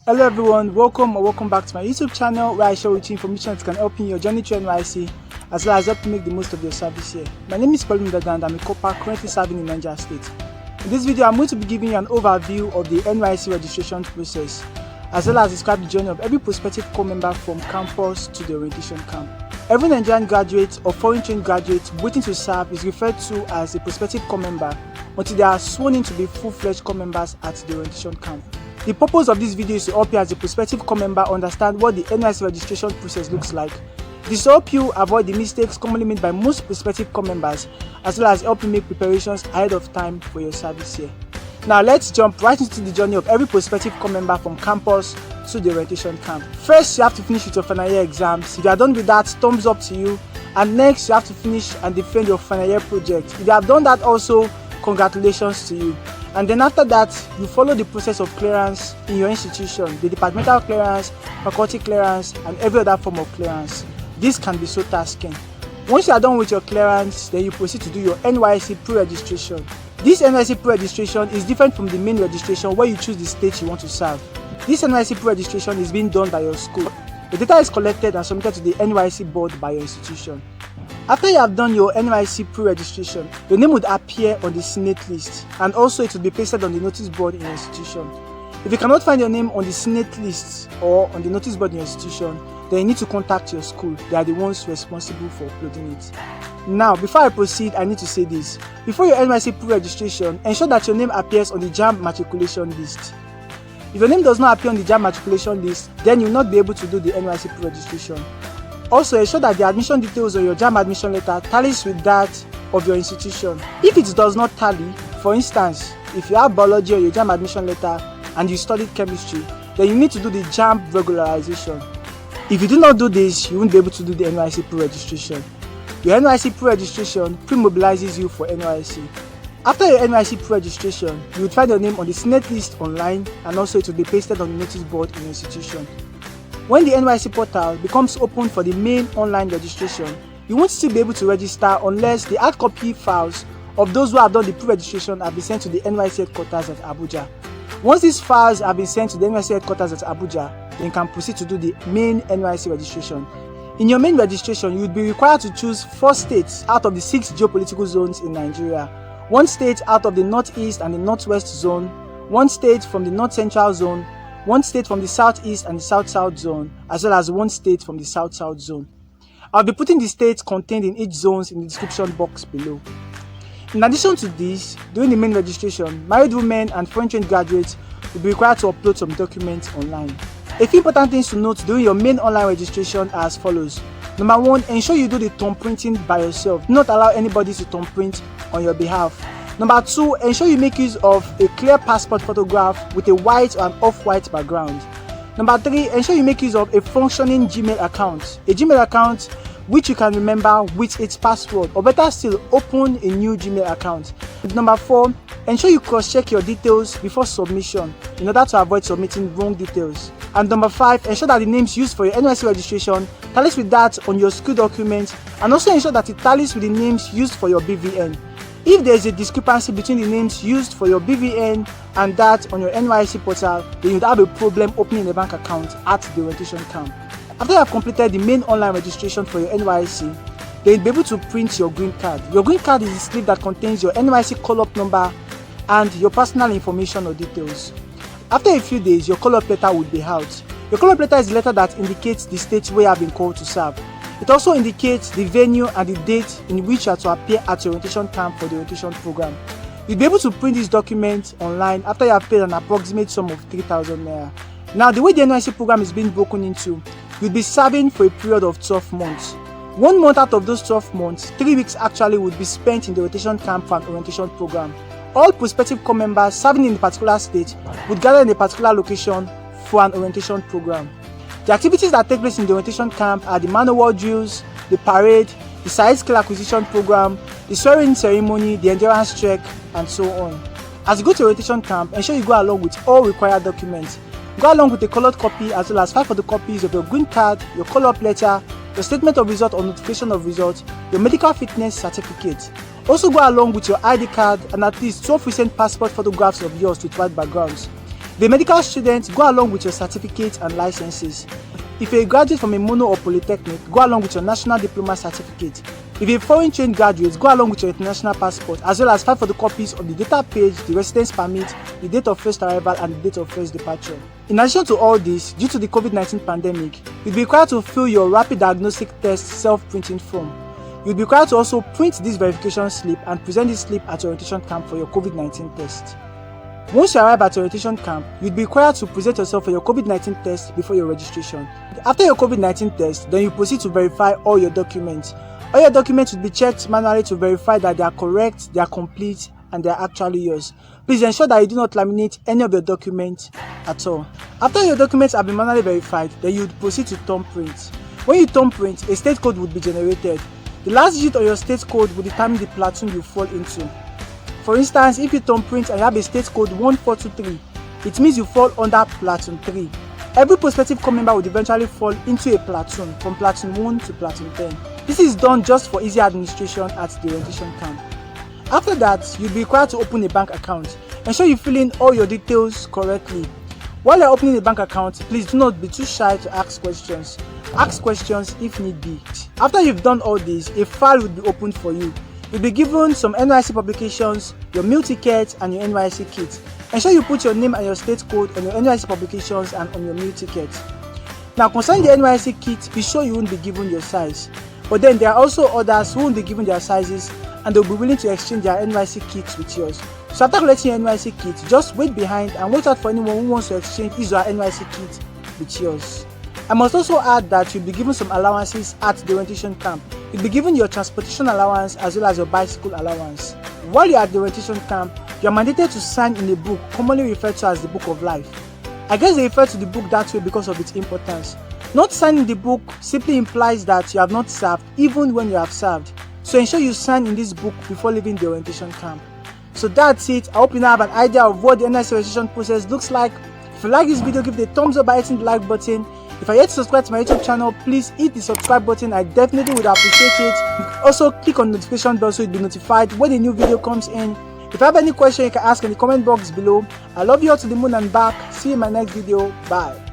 Hello everyone, welcome back to my YouTube channel where I share with you information that can help you in your journey to NYSC as well as help you make the most of your service here. My name is Pauline and I'm a Corp currently serving in Niger State. In this video, I'm going to be giving you an overview of the NYSC registration process as well as describe the journey of every prospective Corp member from campus to the orientation camp. Every Nigerian graduate or foreign trained graduate waiting to serve is referred to as a prospective Corp member until they are sworn in to be full-fledged Corp members at the orientation camp. The purpose of this video is to help you as a prospective Corp member understand what the NYSC registration process looks like. This will help you avoid the mistakes commonly made by most prospective Corp members as well as help you make preparations ahead of time for your service here. Now let's jump right into the journey of every prospective Corp member from campus to the orientation camp. First, you have to finish with your final year exams. If you are done with that, thumbs up to you. And next, you have to finish and defend your final year project. If you have done that also, congratulations to you. And then after that, you follow the process of clearance in your institution, the departmental clearance, faculty clearance, and every other form of clearance. This can be so tasking. Once you are done with your clearance, then you proceed to do your NYSC pre-registration. This NYSC pre-registration is different from the main registration where you choose the state you want to serve. This NYSC pre-registration is being done by your school. The data is collected and submitted to the NYSC board by your institution. After you have done your NYSC pre-registration, your name would appear on the Senate list and also it will be pasted on the notice board in your institution. If you cannot find your name on the Senate list or on the notice board in your institution, then you need to contact your school. They are the ones responsible for uploading it. Now, before I proceed, I need to say this. Before your NYSC pre-registration, ensure that your name appears on the JAMB matriculation list. If your name does not appear on the JAMB matriculation list, then you will not be able to do the NYSC pre-registration. Also, ensure that the admission details on your JAMB admission letter tallies with that of your institution. If it does not tally, for instance, if you have biology on your JAMB admission letter and you studied chemistry, then you need to do the JAMB regularization. If you do not do this, you won't be able to do the NYSC pre-registration. Your NYSC pre-registration pre-mobilizes you for NYSC. After your NYSC pre-registration, you will find your name on the Senate list online and also it will be pasted on the notice board in your institution. When the NYSC portal becomes open for the main online registration, you won't still be able to register unless the hard copy files of those who have done the pre-registration have been sent to the NYSC headquarters at Abuja. Once these files have been sent to the NYSC headquarters at Abuja, then you can proceed to do the main NYSC registration. In your main registration, you would be required to choose 4 states out of the 6 geopolitical zones in Nigeria, 1 state out of the Northeast and the Northwest zone, 1 state from the North Central zone, 1 state from the Southeast and the South-South zone, as well as 1 state from the South-South zone. I'll be putting the states contained in each zones in the description box below. In addition to this, during the main registration, married women and foreign trained graduates will be required to upload some documents online. A few important things to note during your main online registration are as follows. Number 1, ensure you do the thumb printing by yourself. Do not allow anybody to thumb print on your behalf. Number 2, ensure you make use of a clear passport photograph with a white or an off-white background. Number 3, ensure you make use of a functioning Gmail account. A Gmail account which you can remember with its password, or better still, open a new Gmail account. Number 4, ensure you cross-check your details before submission in order to avoid submitting wrong details. And number 5, ensure that the names used for your NYSC registration tallies with that on your school document, and also ensure that it tallies with the names used for your BVN. If there is a discrepancy between the names used for your BVN and that on your NYSC portal, then you would have a problem opening a bank account at the orientation camp. After you have completed the main online registration for your NYSC, then you'll be able to print your green card. Your green card is a slip that contains your NYSC call-up number and your personal information or details. After a few days, your call-up letter will be out. Your call-up letter is the letter that indicates the state where you have been called to serve. It also indicates the venue and the date in which you are to appear at your orientation camp for the orientation program. You'll be able to print this document online after you have paid an approximate sum of 3,000 naira. Now, the way the NYSC program is being broken into, you'll be serving for a period of 12 months. 1 month out of those 12 months, 3 weeks actually would be spent in the orientation camp for an orientation program. All prospective Corp members serving in a particular state would gather in a particular location for an orientation program. The activities that take place in the orientation camp are the man-o-war drills, the parade, the side skill acquisition program, the swearing ceremony, the endurance trek, and so on. As you go to orientation camp, ensure you go along with all required documents. Go along with a colored copy as well as 5 photocopies of your green card, your call-up letter, your statement of result or notification of result, your medical fitness certificate. Also go along with your ID card and at least 12 recent passport photographs of yours with white backgrounds. If you're a medical student, go along with your certificates and licenses. If you're a graduate from a mono or polytechnic, go along with your national diploma certificate. If you're a foreign trained graduate, go along with your international passport, as well as 5 photocopies of the data page, the residence permit, the date of first arrival, and the date of first departure. In addition to all this, due to the COVID-19 pandemic, you'll be required to fill your rapid diagnostic test self-printing form. You'll be required to also print this verification slip and present this slip at your orientation camp for your COVID-19 test. Once you arrive at your orientation camp, you'll be required to present yourself for your COVID-19 test before your registration. After your COVID-19 test, then you proceed to verify all your documents. All your documents will be checked manually to verify that they are correct, they are complete, and they are actually yours. Please ensure that you do not laminate any of your documents at all. After your documents have been manually verified, then you would proceed to thumbprint. When you thumbprint, a state code would be generated. The last digit of your state code will determine the platoon you fall into. For instance, if you thumbprint and you have a state code 1423, it means you fall under platoon 3. Every prospective corps member would eventually fall into a platoon from platoon 1 to platoon 10. This is done just for easy administration at the orientation camp. After that, you'll be required to open a bank account. Ensure you fill in all your details correctly. While you're opening a bank account, please do not be too shy to ask questions. Ask questions if need be. After you've done all this, a file will be opened for you. You'll be given some NYSC publications, your meal ticket, and your NYSC kit. Ensure you put your name and your state code on your NYSC publications and on your meal ticket. Now, concerning the NYSC kit, be sure you won't be given your size. But then there are also others who won't be given their sizes and they'll be willing to exchange their NYSC kits with yours. So after collecting your NYSC kit, just wait behind and watch out for anyone who wants to exchange his or her NYSC kit with yours. I must also add that you'll be given some allowances at the orientation camp. You'll be given your transportation allowance as well as your bicycle allowance. While you're at the orientation camp, you're mandated to sign in a book commonly referred to as the Book of Life. I guess they refer to the book that way because of its importance. Not signing the book simply implies that you have not served even when you have served. So ensure you sign in this book before leaving the orientation camp. So that's it. I hope you now have an idea of what the NYSC registration process looks like. If you like this video, give it a thumbs up by hitting the like button. If you're yet to subscribe to my YouTube channel, please hit the subscribe button. I definitely would appreciate it. Also, click on the notification bell so you'll be notified when a new video comes in. If you have any question, you can ask in the comment box below. I love you all to the moon and back. See you in my next video. Bye.